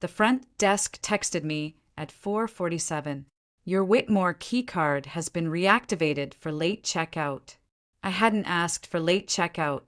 The front desk texted me at 4:47. Your Whitmore keycard has been reactivated for late checkout. I hadn't asked for late checkout.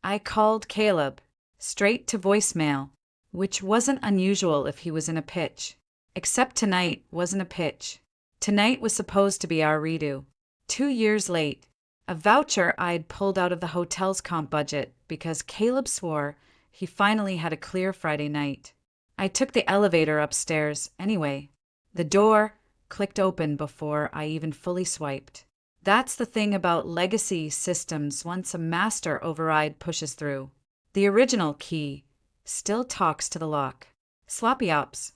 I called Caleb, straight to voicemail, which wasn't unusual if he was in a pitch. Except tonight wasn't a pitch. Tonight was supposed to be our redo. 2 years late. A voucher I'd pulled out of the hotel's comp budget because Caleb swore he finally had a clear Friday night. I took the elevator upstairs anyway. The door clicked open before I even fully swiped. That's the thing about legacy systems once a master override pushes through. The original key still talks to the lock. Sloppy ops.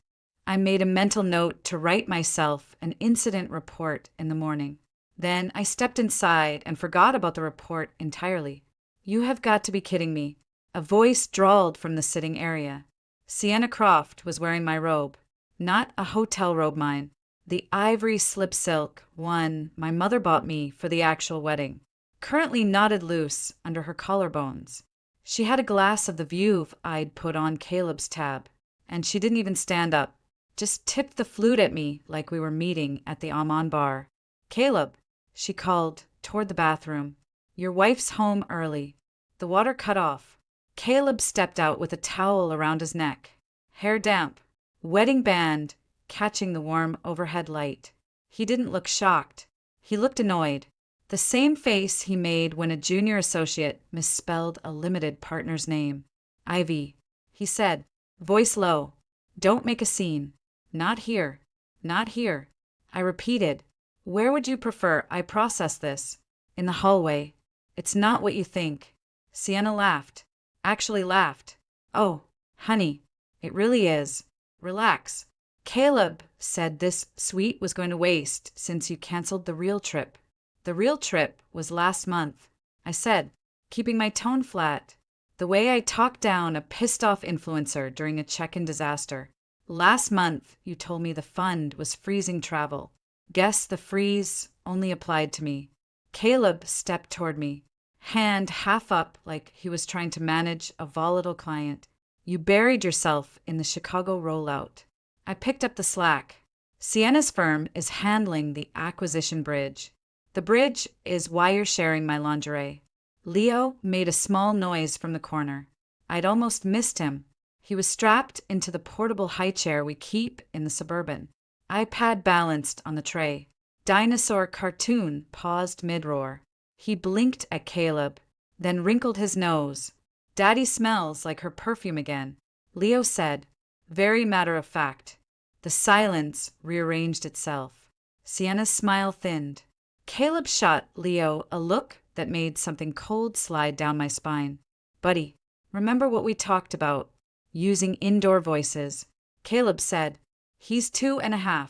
I made a mental note to write myself an incident report in the morning. Then I stepped inside and forgot about the report entirely. You have got to be kidding me. A voice drawled from the sitting area. Sienna Croft was wearing my robe. Not a hotel robe, mine. The ivory slip silk one my mother bought me for the actual wedding. Currently knotted loose under her collarbones. She had a glass of the view I'd put on Caleb's tab, and she didn't even stand up. Just tipped the flute at me like we were meeting at the Amman bar. Caleb, she called toward the bathroom. Your wife's home early. The water cut off. Caleb stepped out with a towel around his neck. Hair damp. Wedding band catching the warm overhead light. He didn't look shocked. He looked annoyed. The same face he made when a junior associate misspelled a limited partner's name. Ivy, he said, voice low. Don't make a scene. Not here. Not here. I repeated. Where would you prefer I process this? In the hallway. It's not what you think. Sienna laughed. Actually laughed. Oh, honey, it really is. Relax. Caleb said this suite was going to waste since you canceled the real trip. The real trip was last month, I said, keeping my tone flat, the way I talked down a pissed-off influencer during a check-in disaster. Last month, you told me the fund was freezing travel. Guess the freeze only applied to me. Caleb stepped toward me, hand half up like he was trying to manage a volatile client. You buried yourself in the Chicago rollout. I picked up the slack. Sienna's firm is handling the acquisition bridge. The bridge is why you're sharing my lingerie. Leo made a small noise from the corner. I'd almost missed him. He was strapped into the portable high chair we keep in the Suburban. iPad balanced on the tray. Dinosaur cartoon paused mid-roar. He blinked at Caleb, then wrinkled his nose. Daddy smells like her perfume again, Leo said, very matter of fact. The silence rearranged itself. Sienna's smile thinned. Caleb shot Leo a look that made something cold slide down my spine. Buddy, remember what we talked about? Using indoor voices. Caleb said, he's 2.5.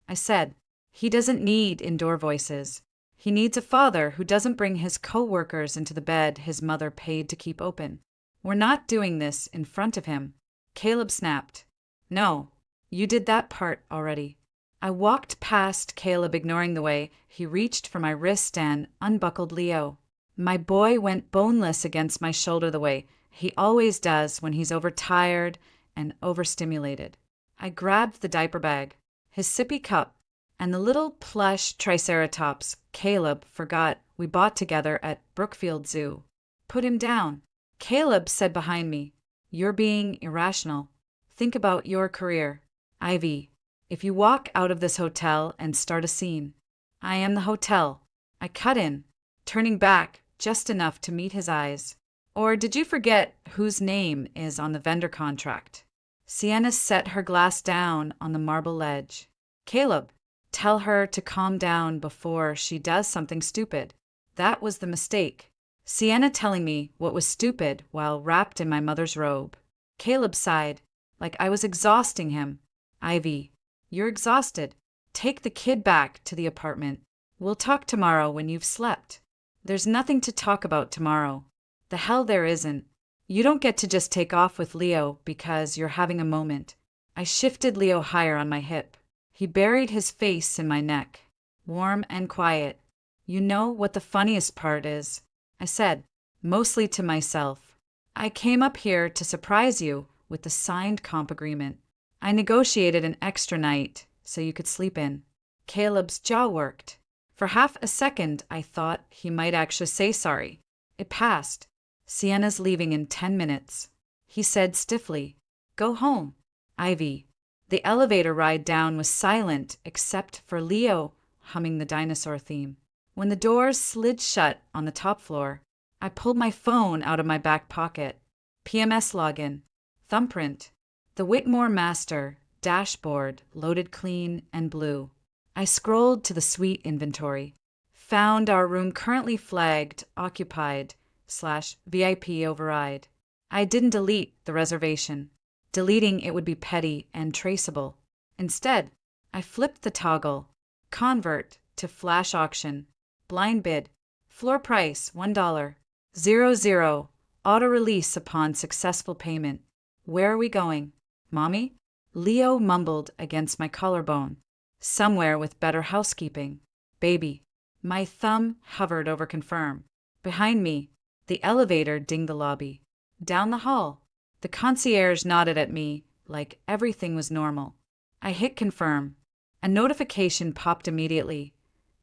I said, he doesn't need indoor voices. He needs a father who doesn't bring his co-workers into the bed his mother paid to keep open. We're not doing this in front of him. Caleb snapped. No, you did that part already. I walked past Caleb, ignoring the way he reached for my wrist and unbuckled Leo. My boy went boneless against my shoulder the way he always does when he's overtired and overstimulated. I grabbed the diaper bag, his sippy cup, and the little plush triceratops Caleb forgot we bought together at Brookfield Zoo. Put him down. Caleb said behind me, you're being irrational. Think about your career. Ivy, if you walk out of this hotel and start a scene, I am the hotel. I cut in, turning back just enough to meet his eyes. Or did you forget whose name is on the vendor contract? Sienna set her glass down on the marble ledge. Caleb, tell her to calm down before she does something stupid. That was the mistake. Sienna telling me what was stupid while wrapped in my mother's robe. Caleb sighed, like I was exhausting him. Ivy, you're exhausted. Take the kid back to the apartment. We'll talk tomorrow when you've slept. There's nothing to talk about tomorrow. The hell there isn't. You don't get to just take off with Leo because you're having a moment. I shifted Leo higher on my hip. He buried his face in my neck, warm and quiet. You know what the funniest part is? I said, mostly to myself. I came up here to surprise you with the signed comp agreement. I negotiated an extra night so you could sleep in. Caleb's jaw worked. For half a second, I thought he might actually say sorry. It passed. Sienna's leaving in 10 minutes. He said stiffly, "Go home." Ivy. The elevator ride down was silent except for Leo humming the dinosaur theme. When the doors slid shut on the top floor, I pulled my phone out of my back pocket. PMS login. Thumbprint. The Whitmore master dashboard loaded clean and blue. I scrolled to the suite inventory. Found our room currently flagged occupied/VIP override. I didn't delete the reservation. Deleting it would be petty and traceable. Instead, I flipped the toggle. Convert to flash auction. Blind bid. Floor price $1. 00. Auto release upon successful payment. Where are we going? Mommy? Leo mumbled against my collarbone. Somewhere with better housekeeping. Baby. My thumb hovered over confirm. Behind me, the elevator dinged the lobby. Down the hall. The concierge nodded at me like everything was normal. I hit confirm. A notification popped immediately.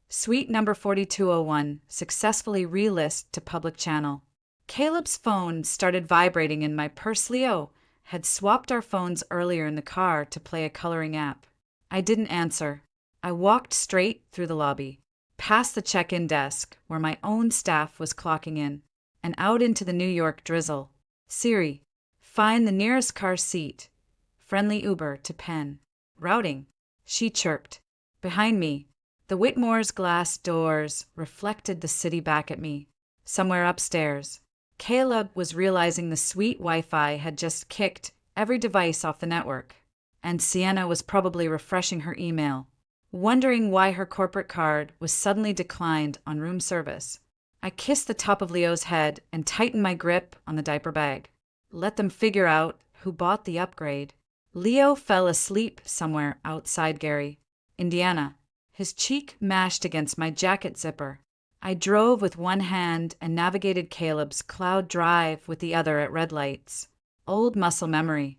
Suite number 4201 successfully relist to public channel. Caleb's phone started vibrating in my purse. Leo had swapped our phones earlier in the car to play a coloring app. I didn't answer. I walked straight through the lobby, past the check-in desk where my own staff was clocking in, and out into the New York drizzle. Siri, find the nearest car seat. Friendly Uber to Penn. Routing. She chirped. Behind me, the Whitmore's glass doors reflected the city back at me. Somewhere upstairs, Caleb was realizing the suite Wi-Fi had just kicked every device off the network, and Sienna was probably refreshing her email, wondering why her corporate card was suddenly declined on room service. I kissed the top of Leo's head and tightened my grip on the diaper bag. Let them figure out who bought the upgrade. Leo fell asleep somewhere outside Gary, Indiana, his cheek mashed against my jacket zipper. I drove with one hand and navigated Caleb's cloud drive with the other at red lights. Old muscle memory.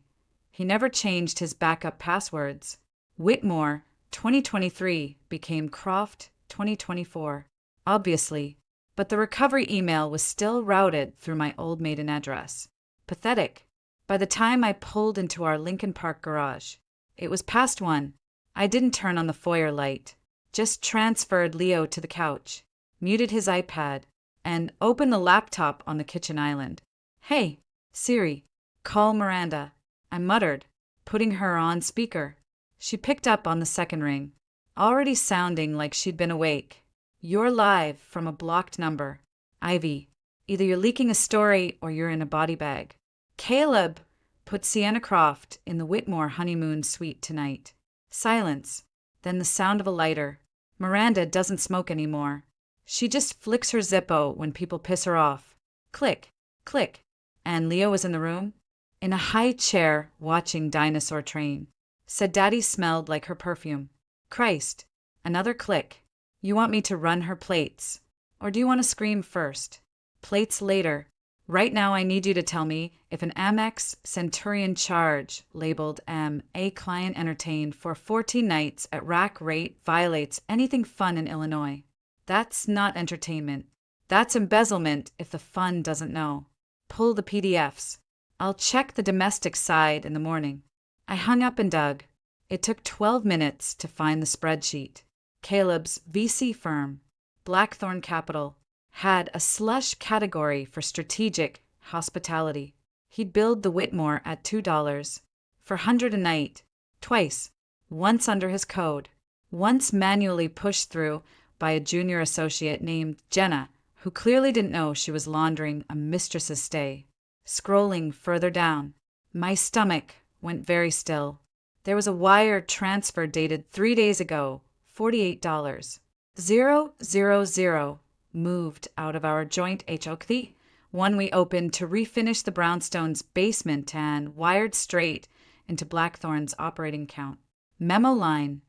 He never changed his backup passwords. Whitmore 2023 became Croft 2024, obviously, but the recovery email was still routed through my old maiden address. Pathetic. By the time I pulled into our Lincoln Park garage, it was past 1. I didn't turn on the foyer light, just transferred Leo to the couch, muted his iPad, and opened the laptop on the kitchen island. "Hey, Siri, call Miranda," I muttered, putting her on speaker. She picked up on the second ring, already sounding like she'd been awake. "You're live from a blocked number. Ivy, either you're leaking a story or you're in a body bag. Caleb put Sienna Croft in the Whitmore honeymoon suite tonight." Silence, then the sound of a lighter. Miranda doesn't smoke anymore. She just flicks her Zippo when people piss her off. Click, click. And Leo was in the room, in a high chair watching Dinosaur Train. Said Daddy smelled like her perfume. Christ. Another click. "You want me to run her plates? Or do you want to scream first?" "Plates later. Right now I need you to tell me if an Amex Centurion charge labeled A client entertained for 14 nights at rack rate violates anything fun in Illinois. That's not entertainment. That's embezzlement if the fund doesn't know. Pull the PDFs. I'll check the domestic side in the morning." I hung up and dug. It took 12 minutes to find the spreadsheet. Caleb's VC firm, Blackthorn Capital, had a slush category for strategic hospitality. He'd billed the Whitmore at $2 for 100 a night, twice, once under his code, once manually pushed through by a junior associate named Jenna, who clearly didn't know she was laundering a mistress's stay. Scrolling further down, my stomach went very still. There was a wire transfer dated 3 days ago, $48. 000 moved out of our joint HOK, one we opened to refinish the brownstone's basement and wired straight into Blackthorn's operating account. Memo line,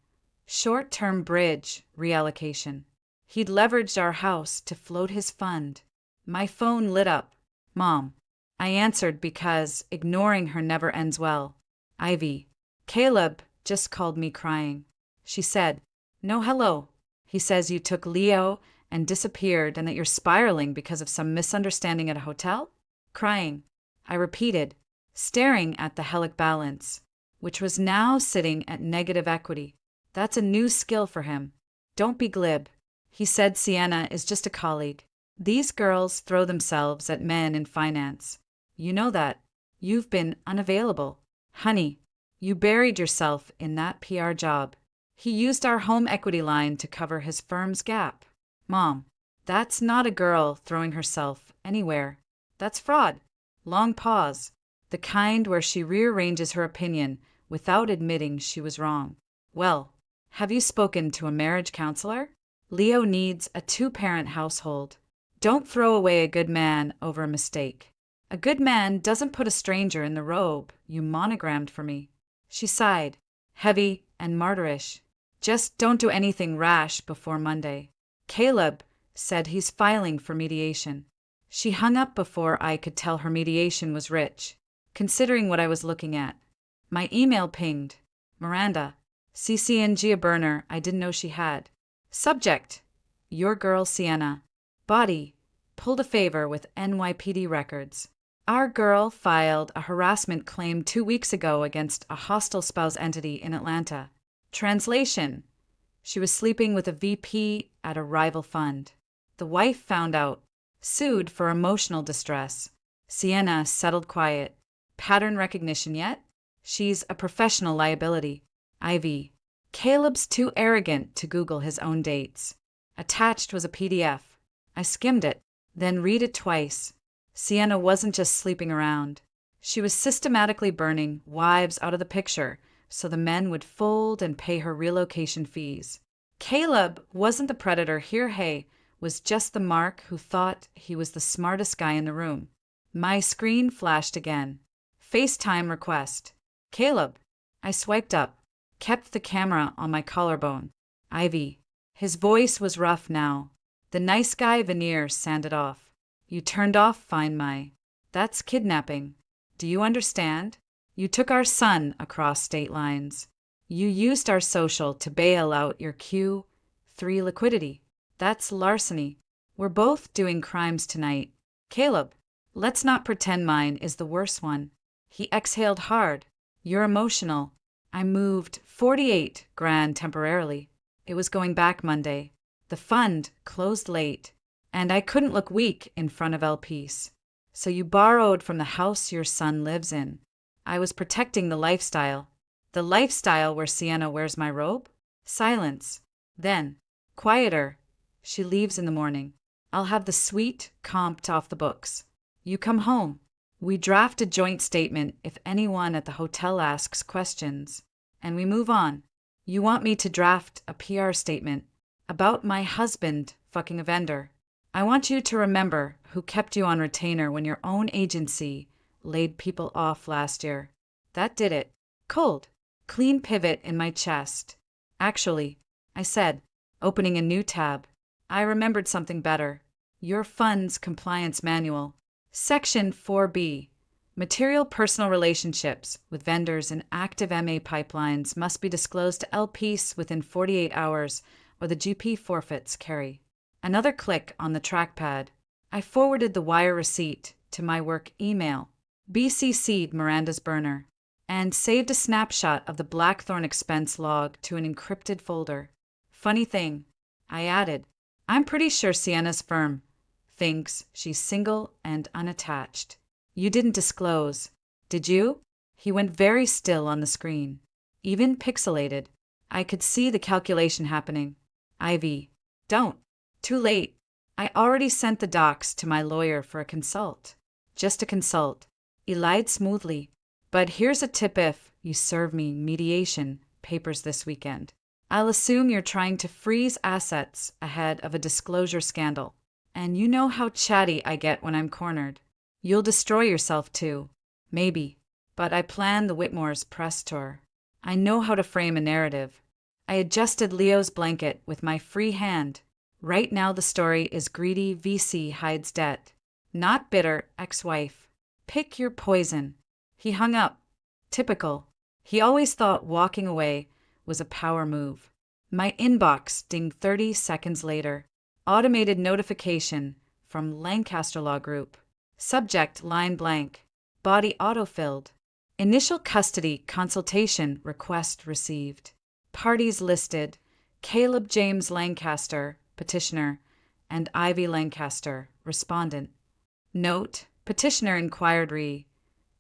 short-term bridge reallocation. He'd leveraged our house to float his fund. My phone lit up. "Mom." I answered because ignoring her never ends well. "Ivy, Caleb just called me crying. She said, "No hello. He says you took Leo and disappeared and that you're spiraling because of some misunderstanding at a hotel?" Crying. I repeated, staring at the Helic balance, which was now sitting at negative equity. That's a new skill for him. Don't be glib. He said Sienna is just a colleague. These girls throw themselves at men in finance. You know that. You've been unavailable. Honey, you buried yourself in that PR job. He used our home equity line to cover his firm's gap. Mom, that's not a girl throwing herself anywhere. That's fraud. Long pause. The kind where she rearranges her opinion without admitting she was wrong. Well, have you spoken to a marriage counselor? Leo needs a two-parent household. Don't throw away a good man over a mistake. A good man doesn't put a stranger in the robe you monogrammed for me. She sighed, heavy and martyrish. Just don't do anything rash before Monday. Caleb said he's filing for mediation. She hung up before I could tell her mediation was rich, considering what I was looking at. My email pinged. Miranda, CCNG a burner I didn't know she had. Subject, your girl Sienna. Body, pulled a favor with NYPD records. Our girl filed a harassment claim 2 weeks ago against a hostile spouse entity in Atlanta. Translation, she was sleeping with a VP at a rival fund. The wife found out, sued for emotional distress. Sienna settled quiet. Pattern recognition yet? She's a professional liability. Ivy, Caleb's too arrogant to Google his own dates. Attached was a PDF. I skimmed it, then read it twice. Sienna wasn't just sleeping around. She was systematically burning wives out of the picture so the men would fold and pay her relocation fees. Caleb wasn't the predator here, was just the mark who thought he was the smartest guy in the room. My screen flashed again. FaceTime request. Caleb. I swiped up, kept the camera on my collarbone. Ivy. His voice was rough now. The nice guy veneer sanded off. You turned off Find My. That's kidnapping. Do you understand? You took our son across state lines. You used our social to bail out your Q3 liquidity. That's larceny. We're both doing crimes tonight. Caleb, let's not pretend mine is the worst one. He exhaled hard. You're emotional. I moved 48 grand temporarily. It was going back Monday. The fund closed late, and I couldn't look weak in front of LPs. So you borrowed from the house your son lives in. I was protecting the lifestyle. The lifestyle where Sienna wears my robe? Silence. Then, quieter. She leaves in the morning. I'll have the suite comped off the books. You come home. We draft a joint statement if anyone at the hotel asks questions. And we move on. You want me to draft a PR statement about my husband fucking a vendor. I want you to remember who kept you on retainer when your own agency laid people off last year. That did it. Cold. Clean pivot in my chest. Actually, I said, opening a new tab, I remembered something better. Your fund's compliance manual. Section 4B. Material personal relationships with vendors in active MA pipelines must be disclosed to LPs within 48 hours or the GP forfeits carry. Another click on the trackpad. I forwarded the wire receipt to my work email, BCC'd Miranda's burner, and saved a snapshot of the Blackthorn expense log to an encrypted folder. Funny thing, I added, I'm pretty sure Sienna's firm thinks she's single and unattached. You didn't disclose, did you? He went very still on the screen. Even pixelated, I could see the calculation happening. Ivy, don't. Too late. I already sent the docs to my lawyer for a consult. Just a consult. He lied smoothly. But here's a tip if you serve me mediation papers this weekend. I'll assume you're trying to freeze assets ahead of a disclosure scandal. And you know how chatty I get when I'm cornered. You'll destroy yourself too. Maybe. But I planned the Whitmore's press tour. I know how to frame a narrative. I adjusted Leo's blanket with my free hand. Right now the story is greedy VC hides debt, not bitter ex-wife. Pick your poison. He hung up. Typical. He always thought walking away was a power move. My inbox dinged 30 seconds later. Automated notification from Lancaster Law Group. Subject line blank. Body autofilled. Initial custody consultation request received. Parties listed: Caleb James Lancaster, petitioner, and Ivy Lancaster, respondent. Note: petitioner inquired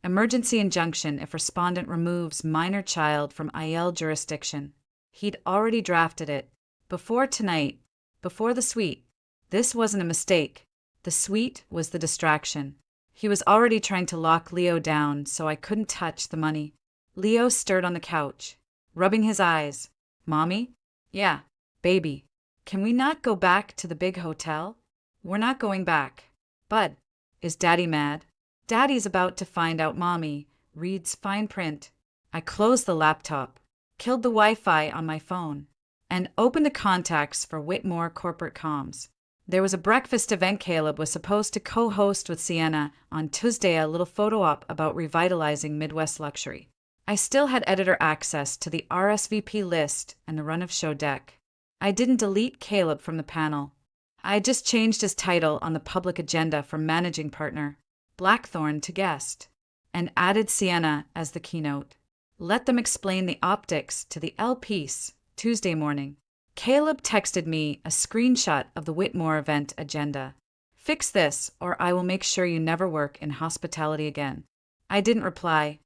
emergency injunction if respondent removes minor child from IL jurisdiction. He'd already drafted it. Before tonight, before the suite. This wasn't a mistake. The suite was the distraction. He was already trying to lock Leo down so I couldn't touch the money. Leo stirred on the couch, rubbing his eyes. Mommy? Yeah, baby. Can we not go back to the big hotel? We're not going back. Bud, is Daddy mad? Daddy's about to find out Mommy reads fine print. I closed the laptop, killed the Wi-Fi on my phone, and opened the contacts for Whitmore Corporate Comms. There was a breakfast event Caleb was supposed to co-host with Sienna on Tuesday, a little photo op about revitalizing Midwest luxury. I still had editor access to the RSVP list and the run-of-show deck. I didn't delete Caleb from the panel. I just changed his title on the public agenda from managing partner, Blackthorn, to guest, and added Sienna as the keynote. Let them explain the optics to the L piece Tuesday morning. Caleb texted me a screenshot of the Whitmore event agenda. Fix this, or I will make sure you never work in hospitality again. I didn't reply.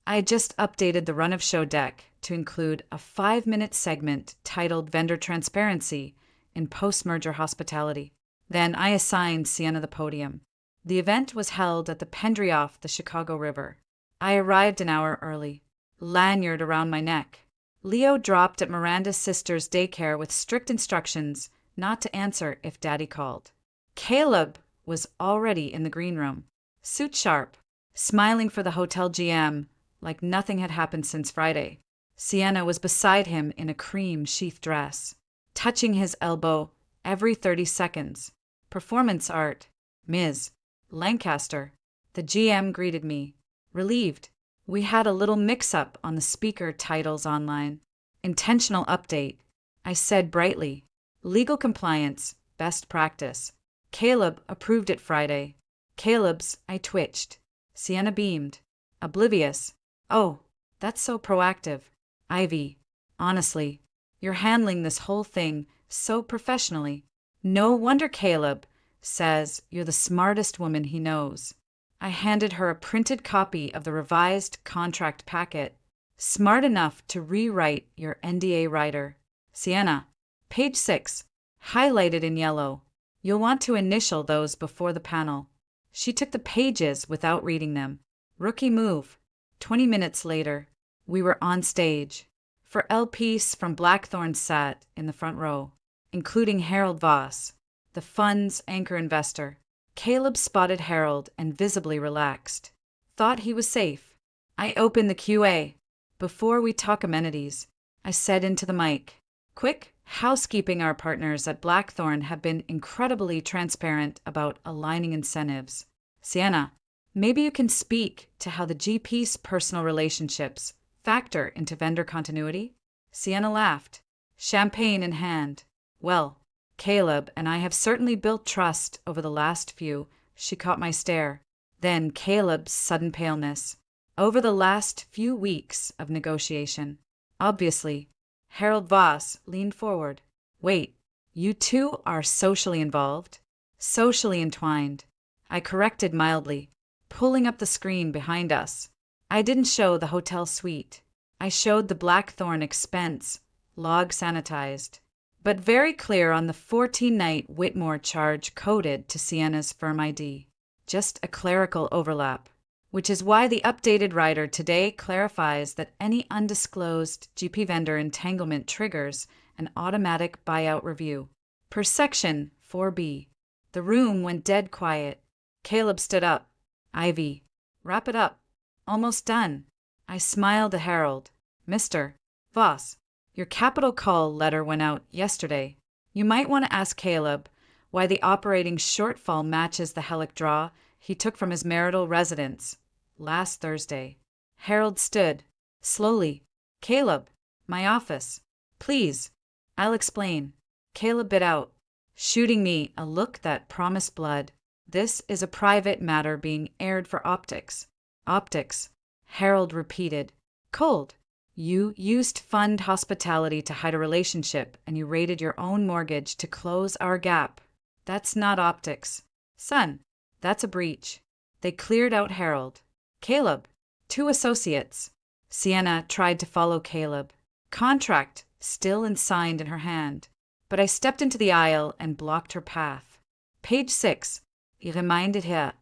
I just updated the run-of-show deck to include a 5-minute segment titled Vendor Transparency in Post-Merger Hospitality. Then I assigned Sienna the podium. The event was held at the Pendry off the Chicago River. I arrived an hour early, lanyard around my neck. Leo dropped at Miranda's sister's daycare with strict instructions not to answer if Daddy called. Caleb was already in the green room, suit sharp, smiling for the hotel GM like nothing had happened since Friday. Sienna was beside him in a cream sheath dress, touching his elbow every 30 seconds. Performance art. Ms. Lancaster. The GM greeted me, relieved. We had a little mix-up on the speaker titles online. Intentional update. I said brightly. Legal compliance, best practice. Caleb approved it Friday. Caleb's, I twitched. Sienna beamed. Oblivious. Oh, that's so proactive. Ivy, honestly, you're handling this whole thing so professionally. No wonder Caleb says you're the smartest woman he knows. I handed her a printed copy of the revised contract packet. Smart enough to rewrite your NDA rider. Sienna, page 6, highlighted in yellow. You'll want to initial those before the panel. She took the pages without reading them. Rookie move. 20 minutes later, we were on stage. For LPs from Blackthorn sat in the front row, including Harold Voss, the fund's anchor investor. Caleb spotted Harold and visibly relaxed. Thought he was safe. I opened the QA. Before we talk amenities, I said into the mic. Quick housekeeping: our partners at Blackthorn have been incredibly transparent about aligning incentives. Sienna, maybe you can speak to how the GP's personal relationships factor into vendor continuity? Sienna laughed, champagne in hand. Well, Caleb and I have certainly built trust over the last few. She caught my stare. Then Caleb's sudden paleness. Over the last few weeks of negotiation. Obviously. Harold Voss leaned forward. Wait, you two are socially involved? Socially entwined. I corrected mildly, pulling up the screen behind us. I didn't show the hotel suite. I showed the Blackthorn expense, log sanitized, but very clear on the 14-night Whitmore charge coded to Sienna's firm ID. Just a clerical overlap, which is why the updated rider today clarifies that any undisclosed GP vendor entanglement triggers an automatic buyout review. Per section 4B. The room went dead quiet. Caleb stood up. Ivy, wrap it up. Almost done. I smiled at Harold. Mr. Voss, your capital call letter went out yesterday. You might want to ask Caleb why the operating shortfall matches the helic draw he took from his marital residence last Thursday. Harold stood, Slowly. Caleb. My office. Please. I'll explain. Caleb bit out, shooting me a look that promised blood. This is a private matter being aired for optics. Optics. Harold repeated. Cold. You used fund hospitality to hide a relationship, and you raided your own mortgage to close our gap. That's not optics. Son, that's a breach. They cleared out Harold. Caleb. 2 associates. Sienna tried to follow Caleb. Contract still signed in her hand. But I stepped into the aisle and blocked her path. Page 6. He reminded her.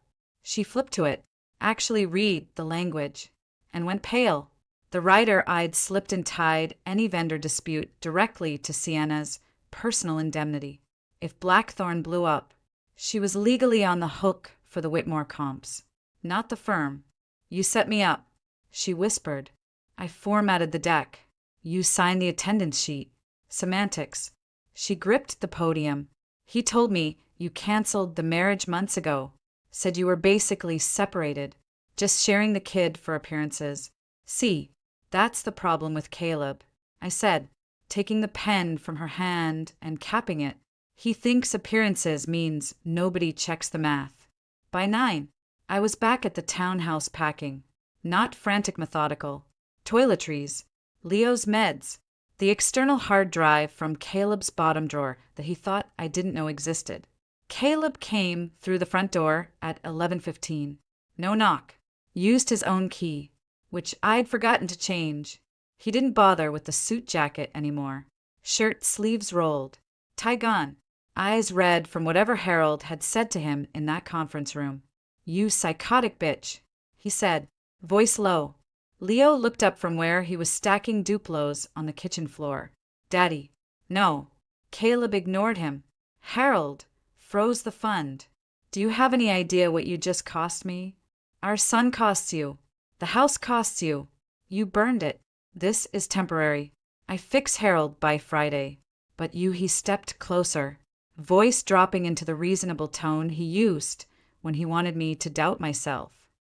She flipped to it, actually read the language, and went pale. The writer eyed slipped and tied any vendor dispute directly to Sienna's personal indemnity. If Blackthorn blew up, she was legally on the hook for the Whitmore comps, not the firm. You set me up, she whispered. I formatted the deck. You signed the attendance sheet. Semantics. She gripped the podium. He told me you canceled the marriage months ago. Said you were basically separated, just sharing the kid for appearances. See, that's the problem with Caleb, I said, taking the pen from her hand and capping it. He thinks appearances means nobody checks the math. By 9, I was back at the townhouse packing, not frantic methodical. Toiletries, Leo's meds, the external hard drive from Caleb's bottom drawer that he thought I didn't know existed. Caleb came through the front door at 11:15. No knock. Used his own key, which I'd forgotten to change. He didn't bother with the suit jacket anymore. Shirt sleeves rolled. Tie gone. Eyes red from whatever Harold had said to him in that conference room. You psychotic bitch, he said, voice low. Leo looked up from where he was stacking Duplos on the kitchen floor. Daddy. No. Caleb ignored him. Harold. Froze the fund. Do you have any idea what you just cost me? Our son costs you. The house costs you. You burned it. This is temporary. I fix Harold by Friday. But you, he stepped closer, voice dropping into the reasonable tone he used when he wanted me to doubt myself.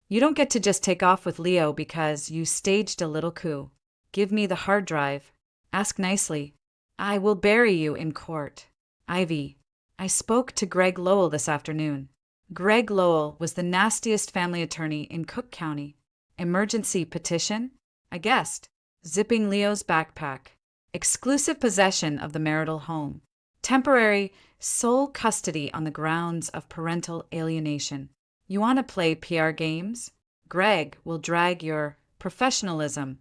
You don't get to just take off with Leo because you staged a little coup. Give me the hard drive. Ask nicely. I will bury you in court. Ivy. I spoke to Greg Lowell this afternoon. Greg Lowell was the nastiest family attorney in Cook County. Emergency petition? I guessed. Zipping Leo's backpack. Exclusive possession of the marital home. Temporary sole custody on the grounds of parental alienation. You want to play PR games? Greg will drag your professionalism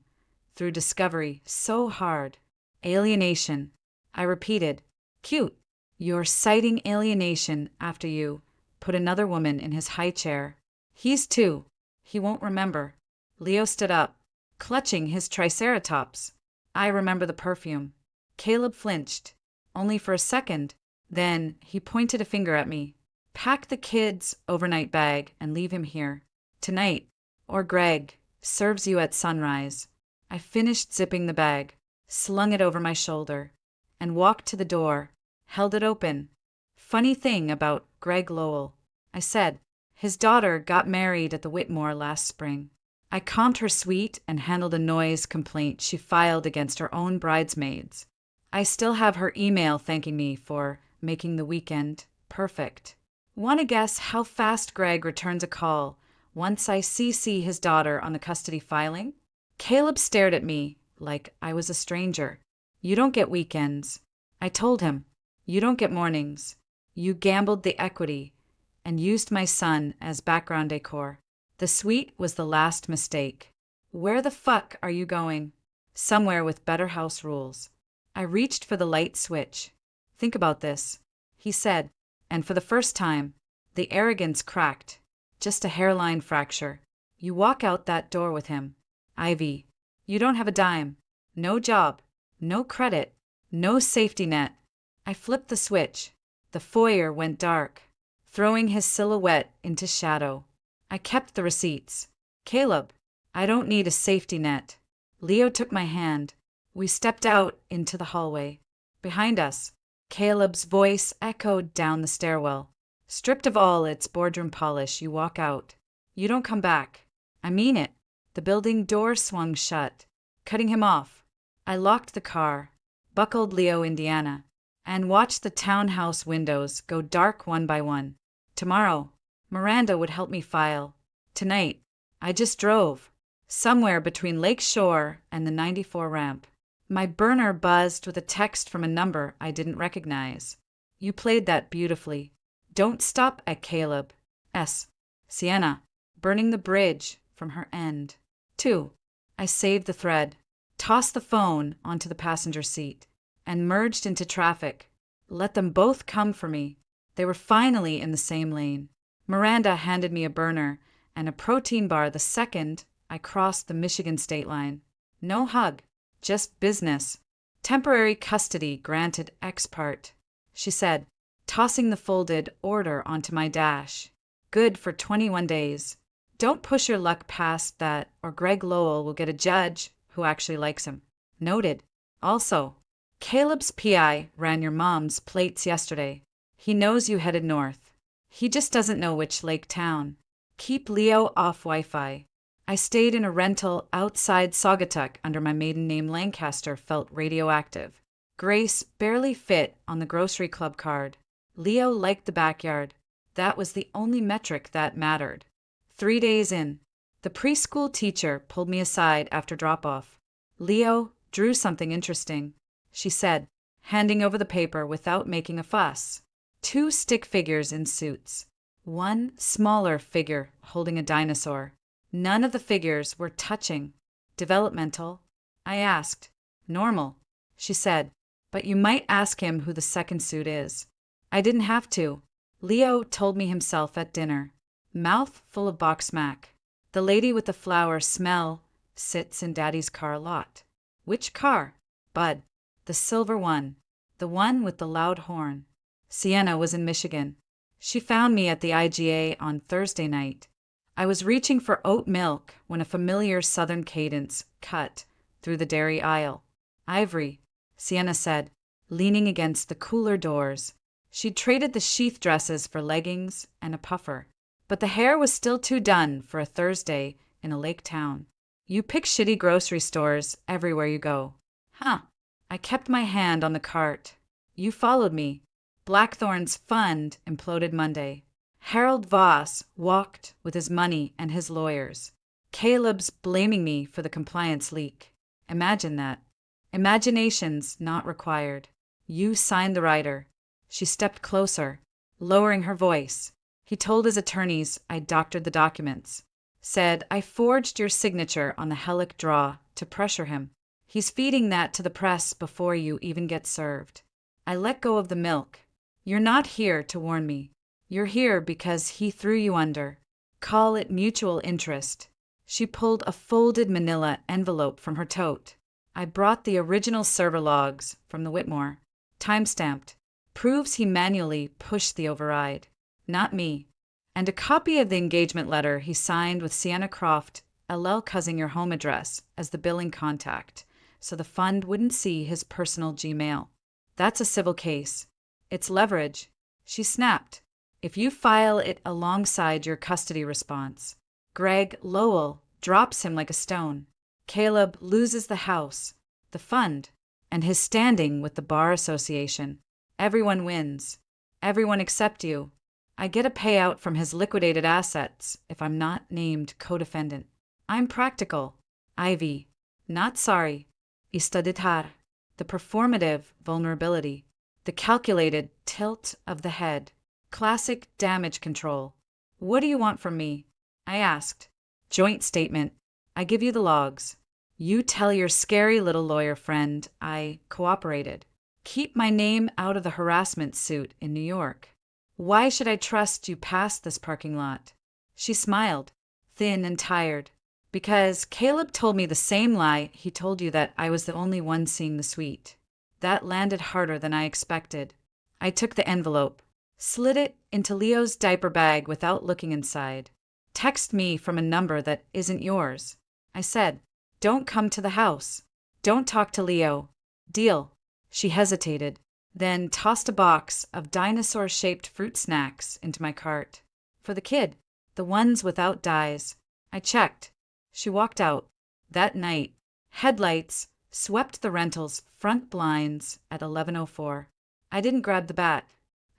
through discovery so hard. Alienation. I repeated. Cute. You're citing alienation after you put another woman in his high chair. He's 2. He won't remember. Leo stood up, clutching his triceratops. I remember the perfume. Caleb flinched, only for a second. Then he pointed a finger at me. Pack the kid's overnight bag and leave him here. Tonight, or Greg serves you at sunrise. I finished zipping the bag, slung it over my shoulder, and walked to the door, held it open. Funny thing about Greg Lowell, I said. His daughter got married at the Whitmore last spring. I calmed her sweet and handled a noise complaint she filed against her own bridesmaids. I still have her email thanking me for making the weekend perfect. Want to guess how fast Greg returns a call once I CC his daughter on the custody filing? Caleb stared at me like I was a stranger. You don't get weekends. I told him. You don't get mornings. You gambled the equity and used my son as background decor. The suite was the last mistake. Where the fuck are you going? Somewhere with better house rules. I reached for the light switch. Think about this, he said, and for the first time, the arrogance cracked. Just a hairline fracture. You walk out that door with him. Ivy, you don't have a dime. No job. No credit. No safety net. I flipped the switch. The foyer went dark, throwing his silhouette into shadow. I kept the receipts. Caleb, I don't need a safety net. Leo took my hand. We stepped out into the hallway. Behind us, Caleb's voice echoed down the stairwell. Stripped of all its boardroom polish, you walk out. You don't come back. I mean it. The building door swung shut, cutting him off. I locked the car, buckled Leo, Indiana, and watched the townhouse windows go dark one by one. Tomorrow, Miranda would help me file. Tonight, I just drove, somewhere between Lake Shore and the 94 ramp. My burner buzzed with a text from a number I didn't recognize. You played that beautifully. Don't stop at Caleb. S. Sienna, burning the bridge from her end. 2. I saved the thread, tossed the phone onto the passenger seat, and merged into traffic. Let them both come for me. They were finally in the same lane. Miranda handed me a burner and a protein bar the second I crossed the Michigan state line. No hug, just business. Temporary custody granted ex parte, she said, tossing the folded order onto my dash. Good for 21 days. Don't push your luck past that, or Greg Lowell will get a judge who actually likes him. Noted. Also, Caleb's PI ran your mom's plates yesterday. He knows you headed north. He just doesn't know which lake town. Keep Leo off Wi-Fi. I stayed in a rental outside Saugatuck under my maiden name. Lancaster felt radioactive. Grace barely fit on the grocery club card. Leo liked the backyard. That was the only metric that mattered. 3 days in, the preschool teacher pulled me aside after drop-off. Leo drew something interesting, she said, handing over the paper without making a fuss. 2 stick figures in suits. 1 smaller figure holding a dinosaur. None of the figures were touching. Developmental? I asked. Normal, she said, but you might ask him who the second suit is. I didn't have to. Leo told me himself at dinner. Mouth full of box mac. The lady with the flower smell sits in Daddy's car lot. Which car? Bud. The silver one. The one with the loud horn. Sienna was in Michigan. She found me at the IGA on Thursday night. I was reaching for oat milk when a familiar southern cadence cut through the dairy aisle. Ivory, Sienna said, leaning against the cooler doors. She'd traded the sheath dresses for leggings and a puffer. But the hair was still too done for a Thursday in a lake town. You pick shitty grocery stores everywhere you go. Huh. I kept my hand on the cart. You followed me. Blackthorn's fund imploded Monday. Harold Voss walked with his money and his lawyers. Caleb's blaming me for the compliance leak. Imagine that. Imagination's not required. You signed the rider. She stepped closer, lowering her voice. He told his attorneys I doctored the documents. Said I forged your signature on the Hellick draw to pressure him. He's feeding that to the press before you even get served. I let go of the milk. You're not here to warn me. You're here because he threw you under. Call it mutual interest. She pulled a folded manila envelope from her tote. I brought the original server logs from the Whitmore. Time-stamped. Proves he manually pushed the override. Not me. And a copy of the engagement letter he signed with Sienna Croft, LL cussing your home address as the billing contact, so the fund wouldn't see his personal Gmail. That's a civil case. It's leverage. She snapped. If you file it alongside your custody response, Greg Lowell drops him like a stone. Caleb loses the house, the fund, and his standing with the Bar Association. Everyone wins. Everyone except you. I get a payout from his liquidated assets if I'm not named co-defendant. I'm practical. Ivy. Not sorry. Istaditar. The performative vulnerability. The calculated tilt of the head. Classic damage control. What do you want from me? I asked. Joint statement. I give you the logs. You tell your scary little lawyer friend I cooperated. Keep my name out of the harassment suit in New York. Why should I trust you past this parking lot? She smiled, thin and tired. Because Caleb told me the same lie he told you, that I was the only one seeing the suite. That landed harder than I expected. I took the envelope, slid it into Leo's diaper bag without looking inside. Text me from a number that isn't yours. I said, don't come to the house. Don't talk to Leo. Deal. She hesitated, then tossed a box of dinosaur-shaped fruit snacks into my cart. For the kid, the ones without dyes. I checked. She walked out. That night, Headlights swept the rental's front blinds at 11:04. I didn't grab the bat.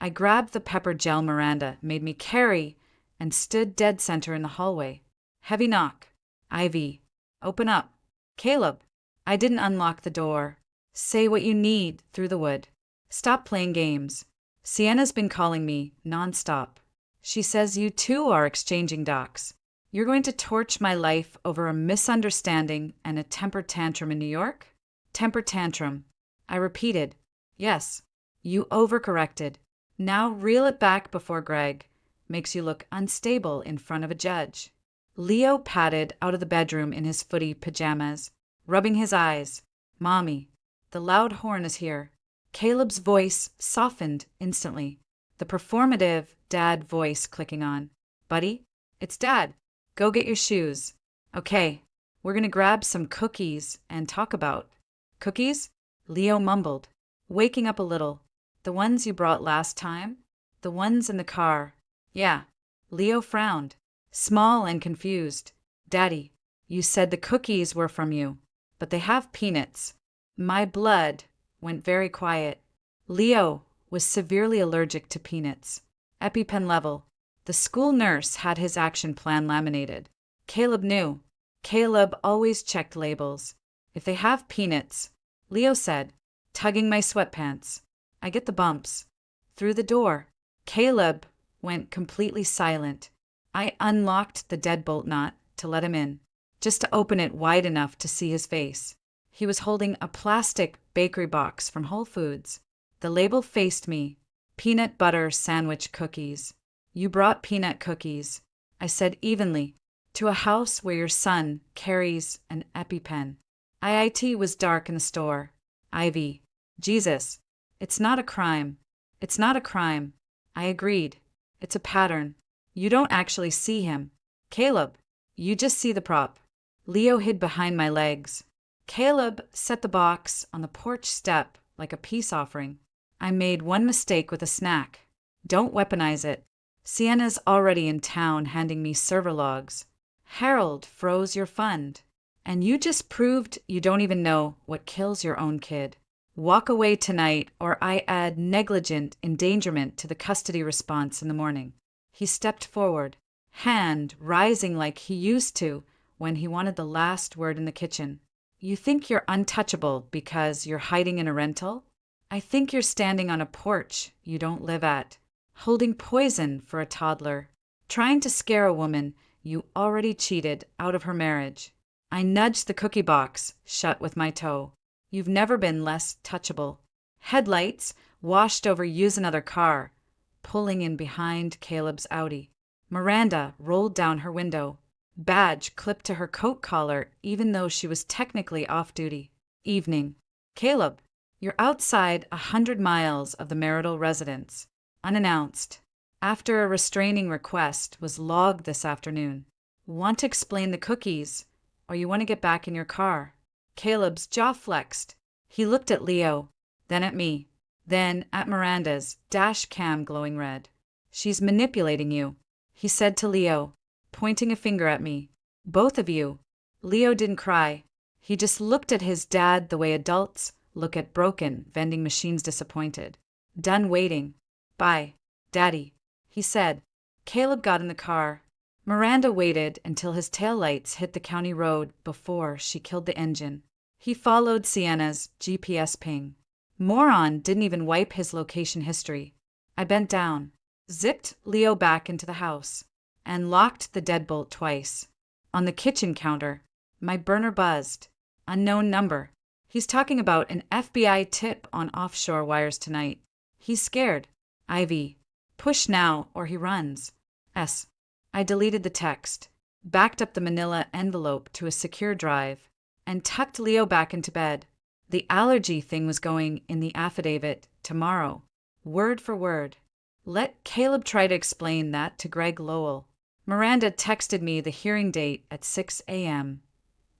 I grabbed the pepper gel Miranda made me carry and stood dead center in the hallway. Heavy knock. Ivy. Open up. Caleb. I didn't unlock the door. Say what you need through the wood. Stop playing games. Sienna's been calling me nonstop. She says you two are exchanging docs. You're going to torch my life over a misunderstanding and a temper tantrum in New York? Temper tantrum. I repeated. Yes. You overcorrected. Now reel it back before Greg makes you look unstable in front of a judge. Leo padded out of the bedroom in his footy pajamas, rubbing his eyes. Mommy, the loud horn is here. Caleb's voice softened instantly, the performative dad voice clicking on. Buddy, it's Dad. Go get your shoes. Okay, we're gonna grab some cookies and talk about. Cookies? Leo mumbled, waking up a little. The ones you brought last time? The ones in the car. Yeah. Leo frowned, small and confused. Daddy, you said the cookies were from you, but they have peanuts. My blood went very quiet. Leo was severely allergic to peanuts. EpiPen level. The school nurse had his action plan laminated. Caleb knew. Caleb always checked labels. If they have peanuts, Leo said, tugging my sweatpants. I get the bumps. Through the door. Caleb went completely silent. I unlocked the deadbolt knot to let him in, just to open it wide enough to see his face. He was holding a plastic bakery box from Whole Foods. The label faced me. Peanut butter sandwich cookies. You brought peanut cookies, I said evenly, to a house where your son carries an EpiPen. IIT was dark in the store. Ivy. Jesus. It's not a crime. It's not a crime. I agreed. It's a pattern. You don't actually see him. Caleb. You just see the prop. Leo hid behind my legs. Caleb set the box on the porch step like a peace offering. I made one mistake with a snack. Don't weaponize it. Sienna's already in town handing me server logs. Harold froze your fund. And you just proved you don't even know what kills your own kid. Walk away tonight or I add negligent endangerment to the custody response in the morning. He stepped forward, hand rising like he used to when he wanted the last word in the kitchen. You think you're untouchable because you're hiding in a rental? I think you're standing on a porch you don't live at, holding poison for a toddler, trying to scare a woman you already cheated out of her marriage. I nudged the cookie box shut with my toe. You've never been less touchable. Headlights washed over Use Another car, pulling in behind Caleb's Audi. Miranda rolled down her window. Badge clipped to her coat collar even though she was technically off duty. Evening. Caleb, you're outside 100 miles of the marital residence. Unannounced. After a restraining request was logged this afternoon. Want to explain the cookies, or you want to get back in your car? Caleb's jaw flexed. He looked at Leo, then at me, then at Miranda's dash cam glowing red. She's manipulating you, he said to Leo, pointing a finger at me. Both of you. Leo didn't cry. He just looked at his dad the way adults look at broken vending machines disappointed. Done waiting. Bye, Daddy, he said. Caleb got in the car. Miranda waited until his taillights hit the county road before she killed the engine. He followed Sienna's GPS ping. Moron didn't even wipe his location history. I bent down, zipped Leo back into the house, and locked the deadbolt twice. On the kitchen counter, my burner buzzed. Unknown number. He's talking about an FBI tip on offshore wires tonight. He's scared. Ivy. Push now or he runs. S. I deleted the text, backed up the manila envelope to a secure drive, and tucked Leo back into bed. The allergy thing was going in the affidavit tomorrow, word for word. Let Caleb try to explain that to Greg Lowell. Miranda texted me the hearing date at 6 a.m.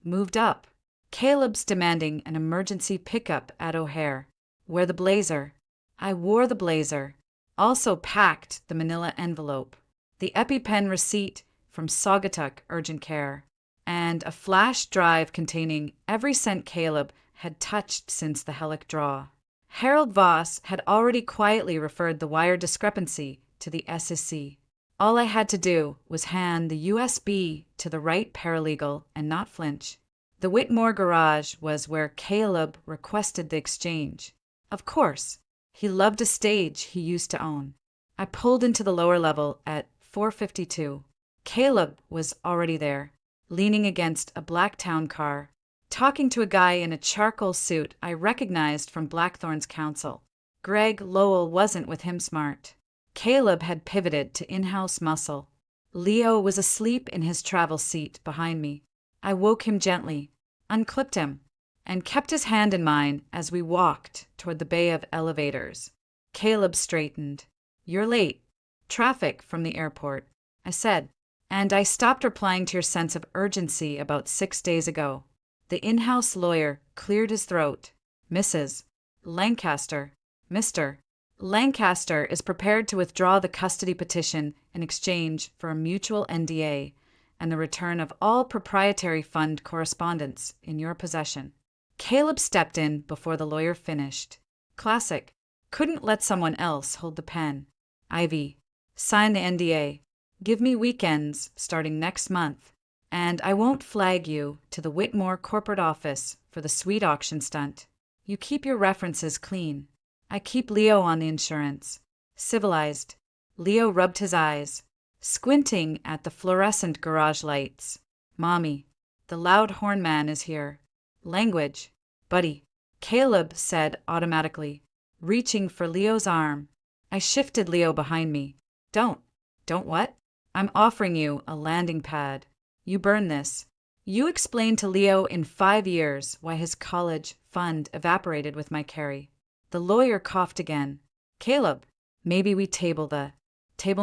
Moved up. Caleb's demanding an emergency pickup at O'Hare. Wear the blazer. I wore the blazer. Also packed the manila envelope. The EpiPen receipt from Saugatuck Urgent Care. and a flash drive containing every cent Caleb had touched since the Hellick draw. Harold Voss had already quietly referred the wire discrepancy to the SEC. All I had to do was hand the USB to the right paralegal and not flinch. The Whitmore garage was where Caleb requested the exchange. Of course, he loved a stage he used to own. I pulled into the lower level at 4:52. Caleb was already there, leaning against a black town car, talking to a guy in a charcoal suit I recognized from Blackthorn's counsel. Greg Lowell wasn't with him smart. Caleb had pivoted to in-house muscle. Leo was asleep in his travel seat behind me. I woke him gently, unclipped him, and kept his hand in mine as we walked toward the bay of elevators. Caleb straightened. "You're late. Traffic from the airport," I said, "and I stopped replying to your sense of urgency about 6 days ago." The in-house lawyer cleared his throat. "Mrs. Lancaster, Mr. Lancaster is prepared to withdraw the custody petition in exchange for a mutual NDA and the return of all proprietary fund correspondence in your possession." Caleb stepped in before the lawyer finished. Classic. Couldn't let someone else hold the pen. "Ivy, sign the NDA. Give me weekends starting next month, and I won't flag you to the Whitmore corporate office for the sweet auction stunt. You keep your references clean. I keep Leo on the insurance." Civilized. Leo rubbed his eyes, squinting at the fluorescent garage lights. "Mommy, the loud horn man is here." "Language, buddy," Caleb said automatically, reaching for Leo's arm. I shifted Leo behind me. Don't what?" "I'm offering you a landing pad. You burn this. You explain to Leo in 5 years why his college fund evaporated with my carry." The lawyer coughed again. "Caleb, maybe we table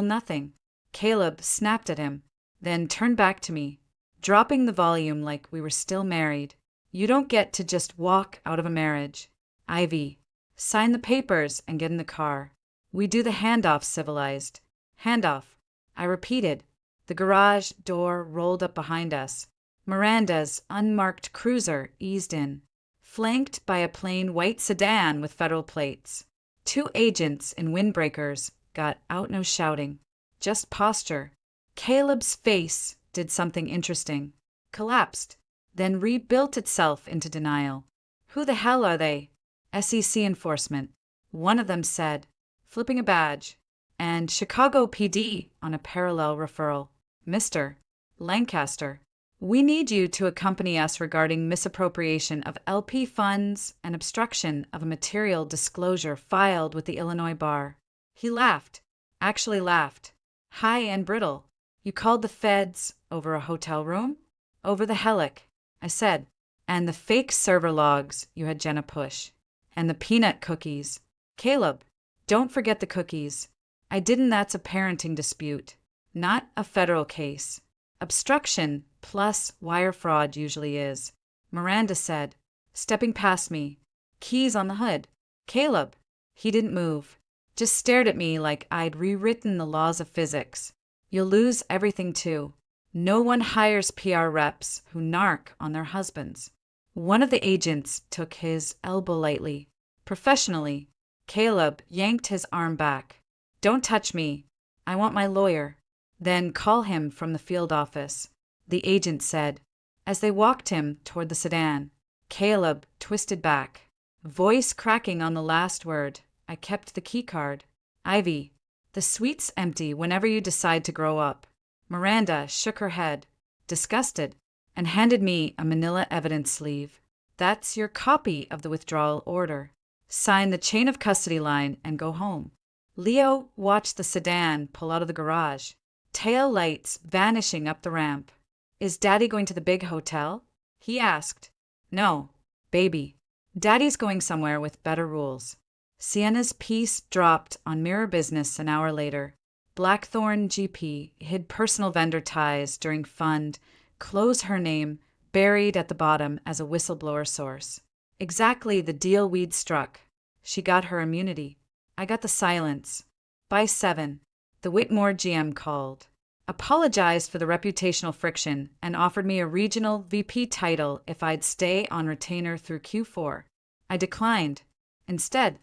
nothing." Caleb snapped at him, then turned back to me, dropping the volume like we were still married. "You don't get to just walk out of a marriage. Ivy, sign the papers and get in the car. We do the handoff civilized." "Handoff," I repeated. The garage door rolled up behind us. Miranda's unmarked cruiser eased in, flanked by a plain white sedan with federal plates. 2 agents in windbreakers got out no shouting, just posture. Caleb's face did something interesting. Collapsed, then rebuilt itself into denial. "Who the hell are they?" "SEC enforcement," one of them said, flipping a badge, "and Chicago PD on a parallel referral. Mr. Lancaster, we need you to accompany us regarding misappropriation of LP funds and obstruction of a material disclosure filed with the Illinois Bar." He laughed, actually laughed, high and brittle. "You called the feds over a hotel room?" "Over the Hellick," I said, "and the fake server logs you had Jenna push, and the peanut cookies." "Caleb, don't forget the cookies. I didn't. That's a parenting dispute, not a federal case. Obstruction plus wire fraud usually is," Miranda said, stepping past me. "Keys on the hood." "Caleb." He didn't move, just stared at me like I'd rewritten the laws of physics. "You'll lose everything too. No one hires PR reps who narc on their husbands." One of the agents took his elbow lightly, professionally. Caleb yanked his arm back. "Don't touch me. I want my lawyer." "Then call him from the field office," the agent said. As they walked him toward the sedan, Caleb twisted back, voice cracking on the last word. I kept the key card. "Ivy, the suite's empty whenever you decide to grow up." Miranda shook her head, disgusted, and handed me a manila evidence sleeve. "That's your copy of the withdrawal order. Sign the chain of custody line and go home." Leo watched the sedan pull out of the garage, tail lights vanishing up the ramp. "Is Daddy going to the big hotel?" he asked. "No, baby. Daddy's going somewhere with better rules." Sienna's piece dropped on Mirror Business an hour later. Blackthorn GP hid personal vendor ties during fund, close her name, buried at the bottom as a whistleblower source. Exactly the deal we'd struck. She got her immunity. I got the silence. By 7, the Whitmore GM called. apologized for the reputational friction, and offered me a regional VP title if I'd stay on retainer through Q4. I declined. Instead,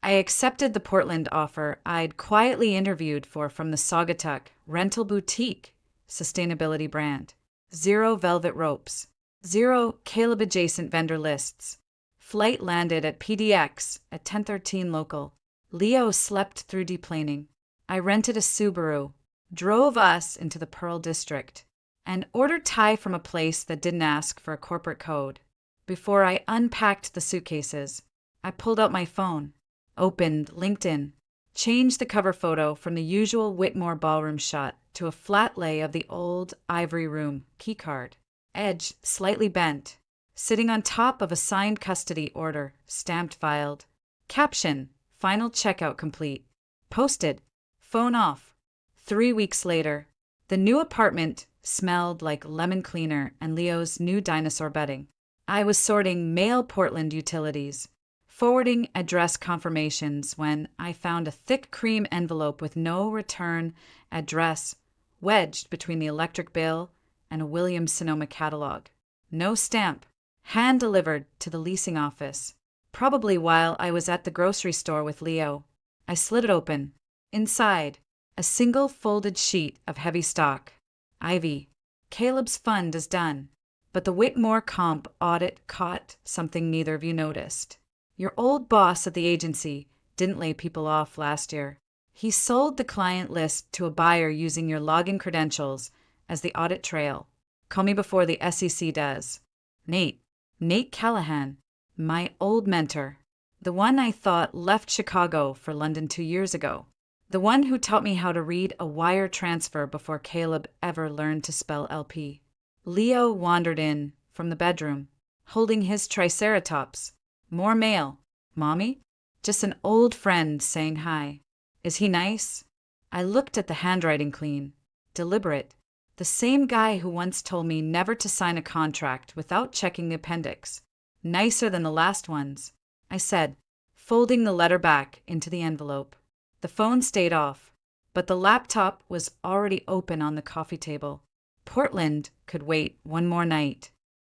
I accepted the Portland offer I'd quietly interviewed for from the Saugatuck Rental Boutique sustainability brand. Zero velvet ropes. Zero Caleb-adjacent vendor lists. Flight landed at PDX at 10:13 local. Leo slept through deplaning. I rented a Subaru, drove us into the Pearl District, and ordered Thai from a place that didn't ask for a corporate code. Before I unpacked the suitcases, I pulled out my phone, opened LinkedIn, changed the cover photo from the usual Whitmore ballroom shot to a flat lay of the old ivory room keycard, edge slightly bent, sitting on top of a signed custody order, stamped filed. Caption, final checkout complete. Posted, phone off. 3 weeks later, the new apartment smelled like lemon cleaner and Leo's new dinosaur bedding. I was sorting mail Portland utilities, forwarding address confirmations when I found a thick cream envelope with no return address wedged between the electric bill and a Williams-Sonoma catalog. No stamp, hand-delivered to the leasing office, probably while I was at the grocery store with Leo. I slid it open. Inside, a single folded sheet of heavy stock. Ivy. Caleb's fund is done, but the Whitmore comp audit caught something neither of you noticed. Your old boss at the agency didn't lay people off last year. He sold the client list to a buyer using your login credentials as the audit trail. Call me before the SEC does. Nate Callahan, my old mentor. The one I thought left Chicago for London 2 years ago. The one who taught me how to read a wire transfer before Caleb ever learned to spell LP. Leo wandered in from the bedroom, holding his triceratops. More mail. Mommy? Just an old friend saying hi. Is he nice? I looked at the handwriting clean, deliberate. The same guy who once told me never to sign a contract without checking the appendix. Nicer than the last ones, I said, folding the letter back into the envelope. The phone stayed off, but the laptop was already open on the coffee table. Portland could wait one more night.